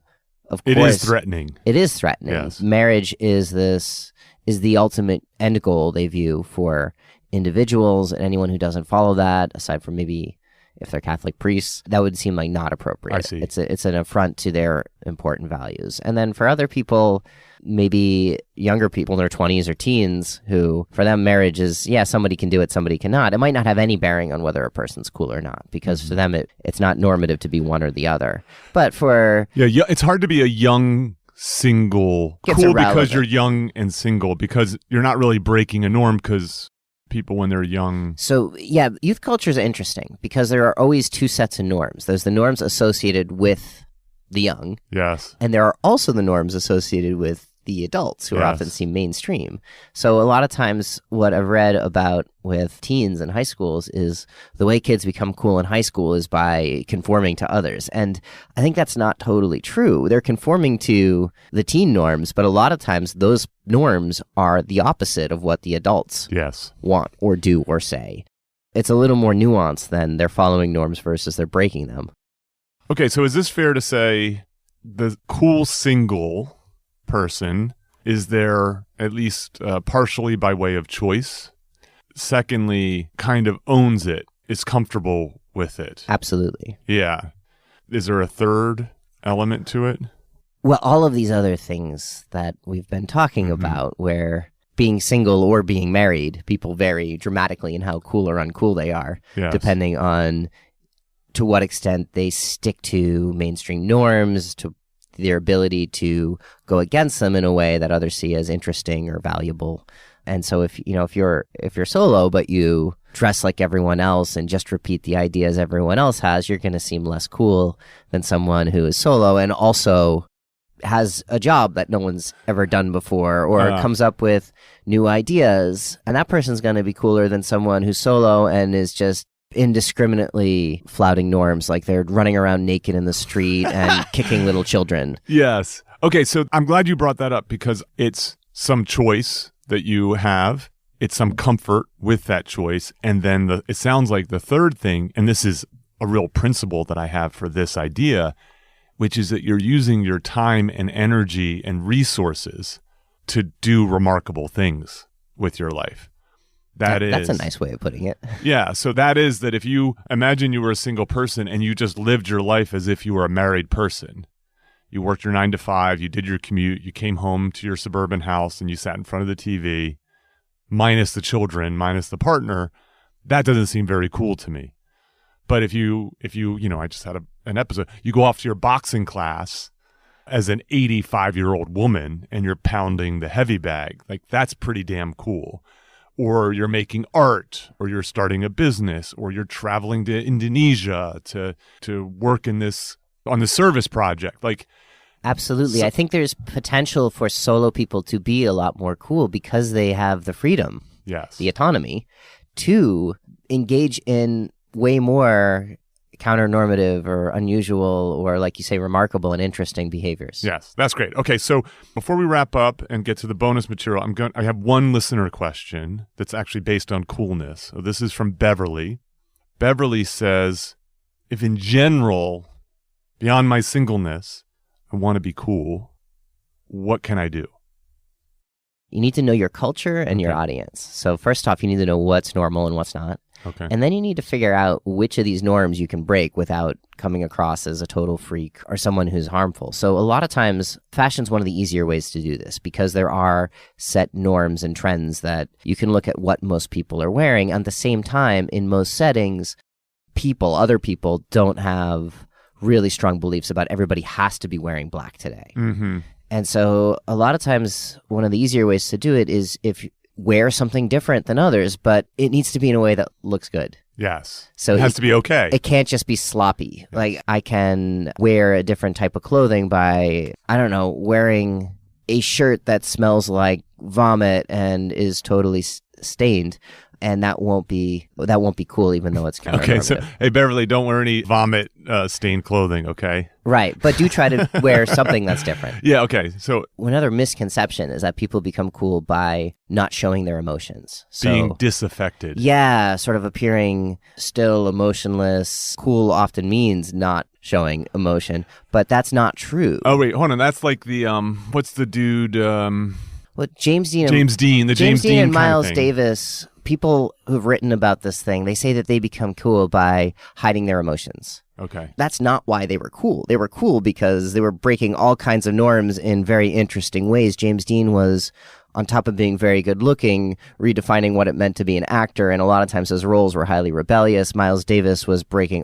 of course. It is threatening. It is threatening. Yes. Marriage is the ultimate end goal they view for individuals, and anyone who doesn't follow that, aside from maybe if they're Catholic priests, that would seem like not appropriate. I see. It's an affront to their important values. And then for other people, maybe younger people in their 20s or teens, who for them marriage is, somebody can do it, somebody cannot. It might not have any bearing on whether a person's cool or not, because for them it's not normative to be one or the other. But for... Yeah, it's hard to be a young single cool because you're young and single, because you're not really breaking a norm, because people when they're young. So youth culture is interesting because there are always two sets of norms. There's the norms associated with the young. Yes. And there are also the norms associated with the adults who are often seen mainstream. So a lot of times what I've read about with teens and high schools is the way kids become cool in high school is by conforming to others. And I think that's not totally true. They're conforming to the teen norms, but a lot of times those norms are the opposite of what the adults want or do or say. It's a little more nuanced than they're following norms versus they're breaking them. Okay, so is this fair to say the cool single person is there at least partially by way of choice? Secondly, kind of owns it, is comfortable with it. Absolutely. Yeah. Is there a third element to it? Well, all of these other things that we've been talking about, where being single or being married, people vary dramatically in how cool or uncool they are, depending on to what extent they stick to mainstream norms, to their ability to go against them in a way that others see as interesting or valuable. And so if you're solo, but you dress like everyone else and just repeat the ideas everyone else has, you're going to seem less cool than someone who is solo and also has a job that no one's ever done before, or comes up with new ideas. And that person's going to be cooler than someone who's solo and is just indiscriminately flouting norms, like they're running around naked in the street and kicking little children. Yes. Okay, so I'm glad you brought that up, because it's some choice that you have. It's some comfort with that choice. And then it sounds like the third thing, and this is a real principle that I have for this idea, which is that you're using your time and energy and resources to do remarkable things with your life. That's a nice way of putting it. Yeah. So that is that if you imagine you were a single person and you just lived your life as if you were a married person. You worked your 9 to 5, you did your commute, you came home to your suburban house and you sat in front of the TV, minus the children, minus the partner. That doesn't seem very cool to me. But if you I just had an episode, you go off to your boxing class as an 85-year-old woman and you're pounding the heavy bag, like that's pretty damn cool. Or you're making art, or you're starting a business, or you're traveling to Indonesia to work on the service project. Like, absolutely. I think there's potential for solo people to be a lot more cool because they have the freedom, yes, the autonomy to engage in way more counter-normative or unusual or, like you say, remarkable and interesting behaviors. Yes, that's great. Okay, so before we wrap up and get to the bonus material, I have one listener question that's actually based on coolness. So this is from Beverly. Beverly says, if in general, beyond my singleness, I want to be cool, what can I do? You need to know your culture and your audience. So first off, you need to know what's normal and what's not. Okay. And then you need to figure out which of these norms you can break without coming across as a total freak or someone who's harmful. So a lot of times, fashion's one of the easier ways to do this because there are set norms and trends that you can look at what most people are wearing. At the same time, in most settings, other people don't have really strong beliefs about everybody has to be wearing black today. Mm-hmm. And so a lot of times, one of the easier ways to do it is if wear something different than others, but it needs to be in a way that looks good. Yes. So it has to be okay. It can't just be sloppy. Yes. Like I can wear a different type of clothing by, I don't know, wearing a shirt that smells like vomit and is totally stained. And that won't be cool, even though it's counternormative. Okay, so hey Beverly, don't wear any vomit stained clothing, okay? Right, but do try to wear something that's different. Yeah, okay. So another misconception is that people become cool by not showing their emotions. So, being disaffected. Yeah, sort of appearing still, emotionless. Cool often means not showing emotion, but that's not true. Oh wait, hold on. That's like the what's the dude? Well, James Dean and Miles Davis. People who've written about this thing, they say that they become cool by hiding their emotions. Okay. That's not why they were cool. They were cool because they were breaking all kinds of norms in very interesting ways. James Dean was, on top of being very good looking, redefining what it meant to be an actor, and a lot of times his roles were highly rebellious. Miles Davis was breaking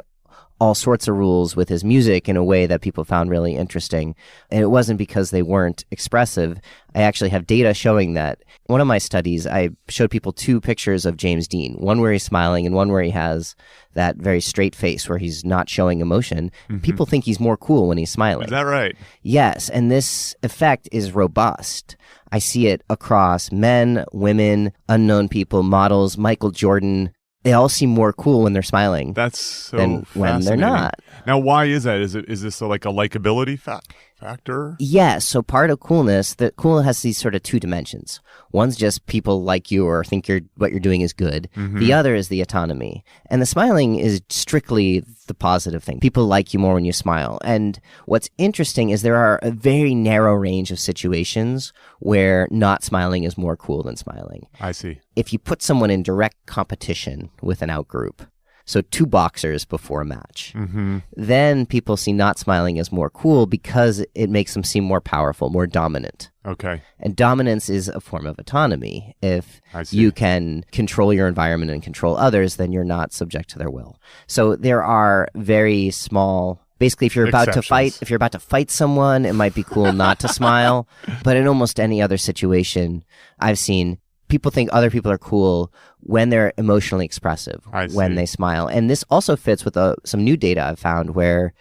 all sorts of rules with his music in a way that people found really interesting. And it wasn't because they weren't expressive. I actually have data showing that. One of my studies, I showed people 2 pictures of James Dean, one where he's smiling and one where he has that very straight face where he's not showing emotion. Mm-hmm. People think he's more cool when he's smiling. Is that right? Yes, and this effect is robust. I see it across men, women, unknown people, models, Michael Jordan. They all seem more cool when they're smiling. That's so than when they're not. Now, why is that? Is this like a likability factor? Yeah, so part of coolness, that cool has these sort of 2 dimensions. One's just people like you or think what you're doing is good. Mm-hmm. The other is the autonomy. And the smiling is strictly the positive thing. People like you more when you smile. And what's interesting is there are a very narrow range of situations where not smiling is more cool than smiling. I see. If you put someone in direct competition with an outgroup, so 2 boxers before a match, mm-hmm. then people see not smiling as more cool because it makes them seem more powerful, more dominant. Okay. And dominance is a form of autonomy. If you can control your environment and control others, then you're not subject to their will. So there are very small, basically if you're about to fight someone, it might be cool not to smile. But in almost any other situation, I've seen people think other people are cool when they're emotionally expressive, when they smile. And this also fits with some new data I've found where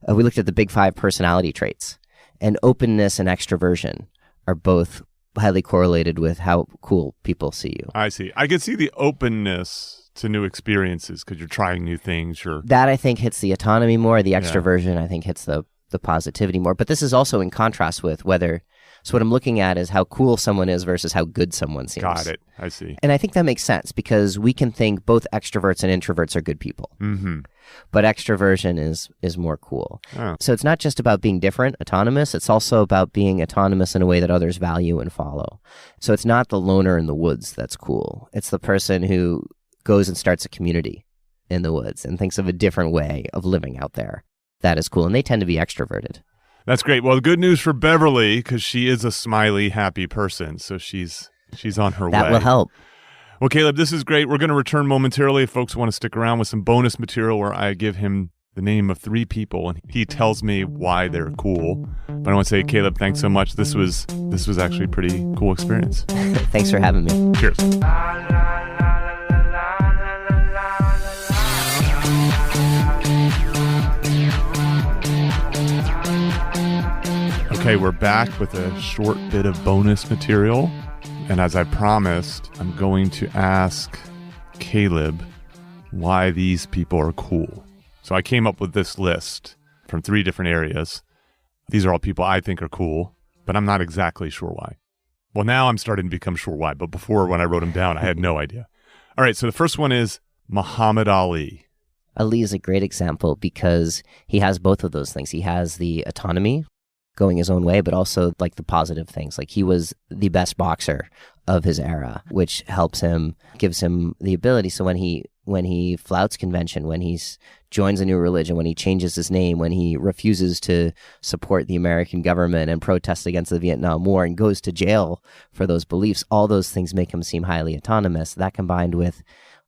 we looked at the big 5 personality traits, and openness and extroversion are both highly correlated with how cool people see you. I see. I can see the openness to new experiences because you're trying new things. That I think hits the autonomy more. The extroversion I think hits the the positivity more. But this is also in contrast with whether, so what I'm looking at is how cool someone is versus how good someone seems. Got it. I see. And I think that makes sense because we can think both extroverts and introverts are good people. Mm-hmm. But extroversion is more cool. Oh. So it's not just about being different, autonomous. It's also about being autonomous in a way that others value and follow. So it's not the loner in the woods that's cool. It's the person who goes and starts a community in the woods and thinks of a different way of living out there. That is cool. And they tend to be extroverted. That's great. Well, the good news for Beverly, because she is a smiley, happy person. So she's on her way. That will help. Well, Caleb, this is great. We're going to return momentarily if folks want to stick around with some bonus material where I give him the name of 3 people and he tells me why they're cool. But I want to say, Caleb, thanks so much. This was actually a pretty cool experience. Thanks for having me. Cheers. Okay, we're back with a short bit of bonus material. And as I promised, I'm going to ask Caleb why these people are cool. So I came up with this list from 3 different areas. These are all people I think are cool, but I'm not exactly sure why. Well, now I'm starting to become sure why, but before when I wrote them down, I had no idea. All right, so the first one is Muhammad Ali. Ali is a great example because he has both of those things. He has the autonomy, going his own way, but also like the positive things. Like he was the best boxer of his era, which helps him, gives him the ability. So when he flouts convention, when he joins a new religion, when he changes his name, when he refuses to support the American government and protests against the Vietnam War and goes to jail for those beliefs, all those things make him seem highly autonomous. That combined with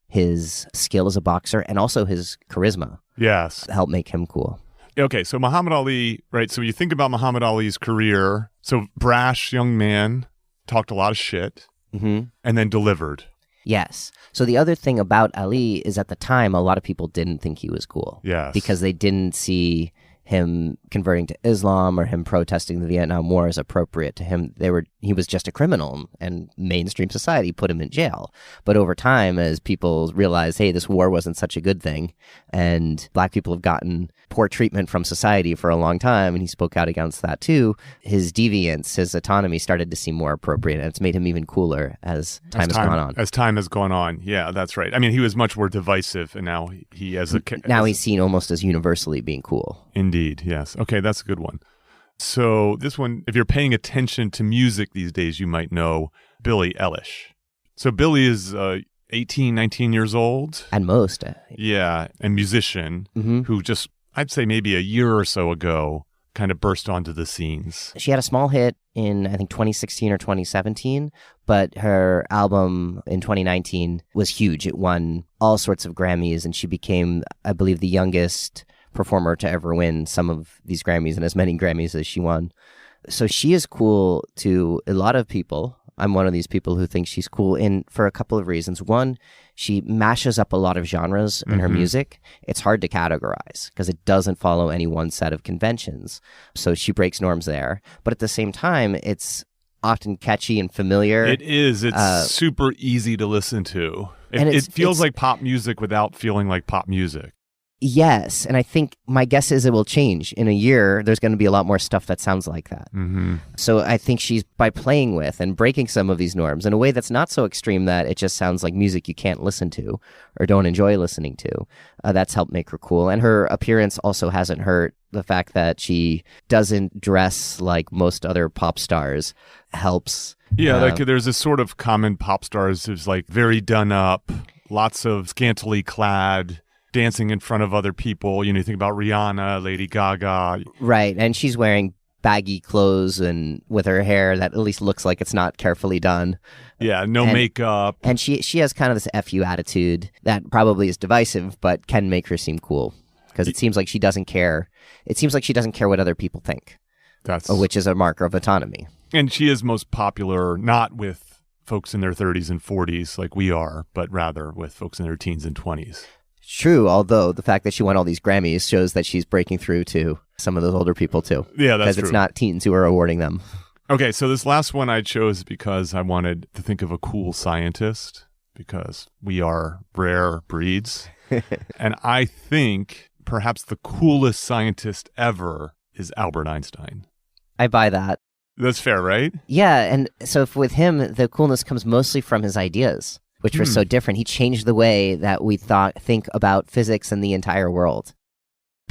his skill as a boxer and also his charisma, yes, help make him cool. Okay, so Muhammad Ali, right? So you think about Muhammad Ali's career. So brash young man, talked a lot of shit, and then delivered. Yes. So the other thing about Ali is at the time, a lot of people didn't think he was cool. Yes. Because they didn't see him converting to Islam or him protesting the Vietnam War as appropriate to him. He was just a criminal, and mainstream society put him in jail. But over time, as people realized, hey, this war wasn't such a good thing, and black people have gotten poor treatment from society for a long time, and he spoke out against that too, his deviance, his autonomy started to seem more appropriate, and it's made him even cooler as time has gone on. As time has gone on, yeah, that's right. I mean, he was much more divisive, and now he's seen almost as universally being cool. Indeed, yes. Okay, that's a good one. So this one, if you're paying attention to music these days, you might know Billie Eilish. So Billie is 18, 19 years old. At most. Yeah, a musician who just, I'd say maybe a year or so ago, kind of burst onto the scenes. She had a small hit in, I think, 2016 or 2017, but her album in 2019 was huge. It won all sorts of Grammys, and she became, I believe, the youngest performer to ever win some of these Grammys and as many Grammys as she won. So she is cool to a lot of people. I'm one of these people who think she's cool for a couple of reasons. One, she mashes up a lot of genres in her music. It's hard to categorize because it doesn't follow any one set of conventions. So she breaks norms there. But at the same time, it's often catchy and familiar. It is. It's super easy to listen to. It feels like pop music without feeling like pop music. Yes, and I think my guess is it will change. In a year, there's going to be a lot more stuff that sounds like that. So I think she's, by playing with and breaking some of these norms in a way that's not so extreme that it just sounds like music you can't listen to or don't enjoy listening to, that's helped make her cool. And her appearance also hasn't hurt. The fact that she doesn't dress like most other pop stars helps. Yeah, like there's this sort of common pop stars who's like very done up, lots of scantily clad, dancing in front of other people. You think about Rihanna, Lady Gaga. Right, and she's wearing baggy clothes and with her hair that at least looks like it's not carefully done. Yeah, no makeup. And she has kind of this F you attitude that probably is divisive, but can make her seem cool. Because it seems like she doesn't care. It seems like she doesn't care what other people think, which is a marker of autonomy. And she is most popular not with folks in their 30s and 40s like we are, but rather with folks in their teens and 20s. True, although the fact that she won all these Grammys shows that she's breaking through to some of those older people too. Yeah, that's true. Because it's not teens who are awarding them. Okay, so this last one I chose because I wanted to think of a cool scientist, because we are rare breeds. And I think perhaps the coolest scientist ever is Albert Einstein. I buy that. That's fair, right? Yeah, and so with him, the coolness comes mostly from his ideas, which were so different. He changed the way that we think about physics and the entire world.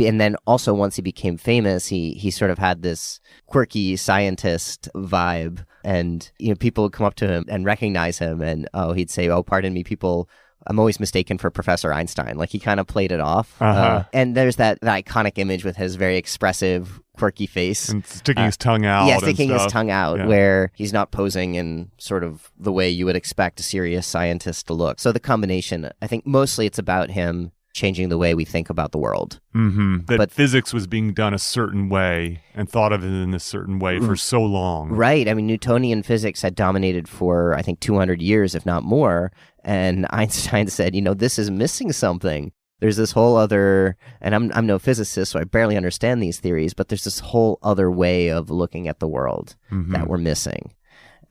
And then also once he became famous, he sort of had this quirky scientist vibe, and people would come up to him and recognize him, and he'd say, "Oh, pardon me, people, I'm always mistaken for Professor Einstein." Like he kind of played it off. And there's that iconic image with his very expressive, quirky face. And sticking his tongue out. Yeah, sticking his tongue out, where he's not posing in sort of the way you would expect a serious scientist to look. So the combination, I think mostly it's about him changing the way we think about the world. But physics was being done a certain way and thought of it in a certain way for so long. Right. I mean, Newtonian physics had dominated for, I think, 200 years, if not more. And Einstein said, this is missing something. There's this whole other, and I'm no physicist, so I barely understand these theories, but there's this whole other way of looking at the world that we're missing.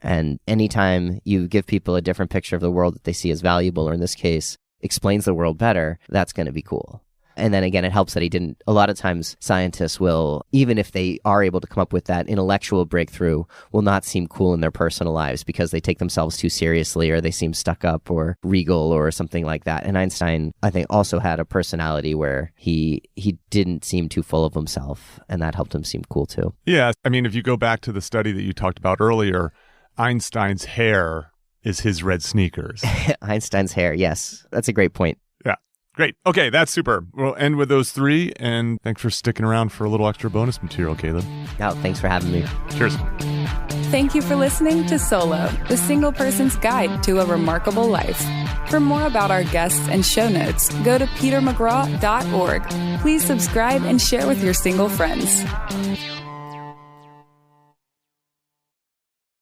And anytime you give people a different picture of the world that they see as valuable, or in this case, explains the world better, that's going to be cool. And then again, it helps that a lot of times scientists will, even if they are able to come up with that intellectual breakthrough, will not seem cool in their personal lives because they take themselves too seriously, or they seem stuck up or regal or something like that. And Einstein, I think, also had a personality where he didn't seem too full of himself, and that helped him seem cool too. Yeah. I mean, if you go back to the study that you talked about earlier, Einstein's hair is his red sneakers. Einstein's hair, yes. That's a great point. Yeah. Great. Okay, that's super. We'll end with those three, and thanks for sticking around for a little extra bonus material, Caleb. Oh, thanks for having me. Cheers. Thank you for listening to Solo, the single person's guide to a remarkable life. For more about our guests and show notes, go to petermcgraw.org. Please subscribe and share with your single friends.